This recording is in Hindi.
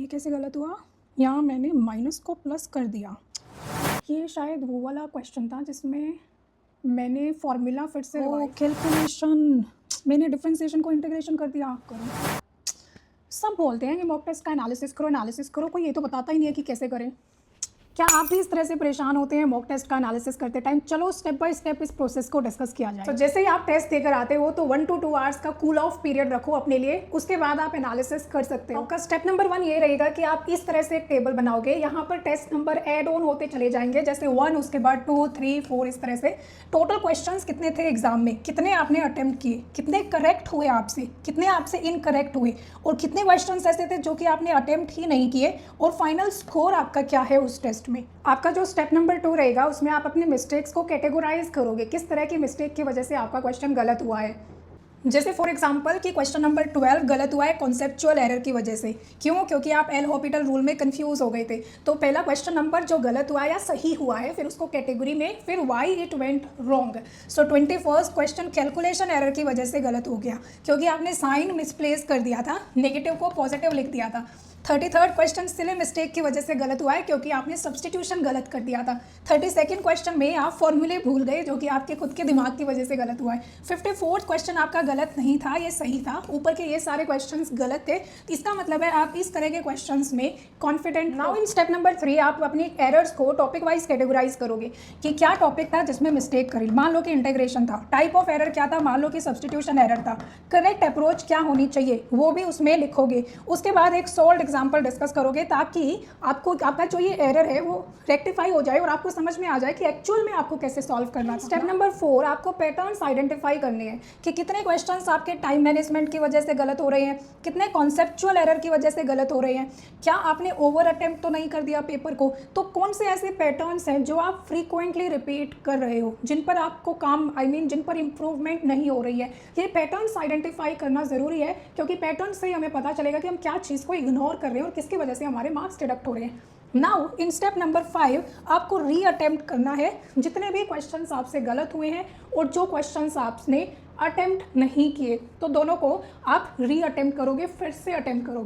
ये कैसे गलत हुआ? यहाँ मैंने माइनस को प्लस कर दिया। ये शायद वो वाला क्वेश्चन था जिसमें मैंने फॉर्मूला फिर से कैलकुलेशन, मैंने डिफरेंशिएशन को इंटीग्रेशन कर दिया। करो, सब बोलते हैं कि मॉक टेस्ट का एनालिसिस करो, कोई ये तो बताता ही नहीं है कि कैसे करें। क्या आप भी इस तरह से परेशान होते हैं मॉक टेस्ट का एनालिसिस करते टाइम? चलो स्टेप बाय स्टेप इस प्रोसेस को डिस्कस किया जाए। तो जैसे ही आप टेस्ट देकर आते हो तो 1 to 2 आवर्स का कूल ऑफ पीरियड रखो अपने लिए, उसके बाद आप एनालिसिस कर सकते हो। आपका स्टेप नंबर 1 ये रहेगा कि आप इस तरह से एक टेबल बनाओगे, यहाँ पर टेस्ट नंबर ऐड ऑन होते चले जाएंगे, जैसे 1, उसके बाद 2, 3, 4, इस तरह से। टोटल क्वेश्चंस कितने थे एग्जाम में, कितने आपने अटेम्प्ट किए, कितने करेक्ट हुए आपसे, कितने आपसे इनकरेक्ट हुए, और कितने क्वेश्चंस ऐसे थे जो कि आपने अटेम्प्ट ही नहीं किए, और फाइनल स्कोर आपका क्या है उस टेस्ट में। आपका जो स्टेप नंबर 2 रहेगा उसमें आप अपने मिस्टेक्स को कैटेगराइज करोगे, किस तरह की मिस्टेक की वजह से आपका क्वेश्चन गलत हुआ है। जैसे फॉर एग्जांपल कि क्वेश्चन नंबर 12 गलत हुआ है कॉन्सेप्चुअल एरर की वजह से। क्यों? क्योंकि आप एल हॉपिटल रूल में कंफ्यूज हो गए थे। तो पहला क्वेश्चन नंबर जो गलत हुआ या सही हुआ है, फिर उसको कैटेगरी में, फिर why it went wrong. So 21st question calculation error की वजह से गलत हो गया, क्योंकि आपने साइन मिसप्लेस कर दिया था, नेगेटिव को पॉजिटिव लिख दिया था। 33rd क्वेश्चन सिले मिस्टेक की वजह से गलत हुआ है, क्योंकि आपने सब्सटीट्यूशन गलत कर दिया था। 32nd क्वेश्चन में आप फॉर्मूले भूल गए, जो कि आपके खुद के दिमाग की वजह से गलत हुआ है। 54th क्वेश्चन आपका गलत नहीं था, ये सही था। ऊपर के ये सारे क्वेश्चंस गलत थे। इसका मतलब है आप इस तरह के क्वेश्चंस में confident. Now in step number 3 आप अपनी एरर्स को टॉपिक वाइज कैटेगराइज करोगे कि क्या टॉपिक था जिसमें मिस्टेक करी। मान लो कि इंटीग्रेशन था, टाइप ऑफ एरर क्या था, मान लो कि सब्सटीट्यूशन एरर था, करेक्ट अप्रोच क्या होनी चाहिए वो भी उसमें लिखोगे। उसके बाद एक सॉल्व एग्जाम्पल डिस्कस करोगे, ताकि आपको आपका जो ये एरर है वो रेक्टिफाई हो जाए और आपको समझ में आ जाए कि एक्चुअल में आपको कैसे सॉल्व करना है। स्टेप नंबर 4 आपको पैटर्न्स आइडेंटिफाई करने हैं कि कितने क्वेश्चंस आपके टाइम मैनेजमेंट की वजह से गलत हो रहे हैं, कितने कॉन्सेप्चुअल एरर की वजह से गलत हो रहे हैं, क्या आपने ओवर अटेम्प्ट तो नहीं कर दिया पेपर को। तो कौन से ऐसे पैटर्न्स हैं जो आप फ्रीक्वेंटली रिपीट कर रहे हो, जिन पर आपको काम जिन पर इंप्रूवमेंट नहीं हो रही है। ये पैटर्न्स आइडेंटिफाई करना ज़रूरी है, क्योंकि पैटर्न से ही हमें पता चलेगा कि हम क्या चीज़ को इग्नोर कर रहे हैं और किसकी वजह से हमारे मार्क्स डिडक्ट हो रहे हैं। नाउ इन स्टेप नंबर 5 आपको री अटेम्प्ट करना है जितने भी क्वेश्चंस आपसे गलत हुए हैं और जो क्वेश्चंस आपने अटेम्प्ट नहीं किए, तो दोनों को आप री अटेम्प्ट करोगे, फिर से अटेम्प्ट करोगे।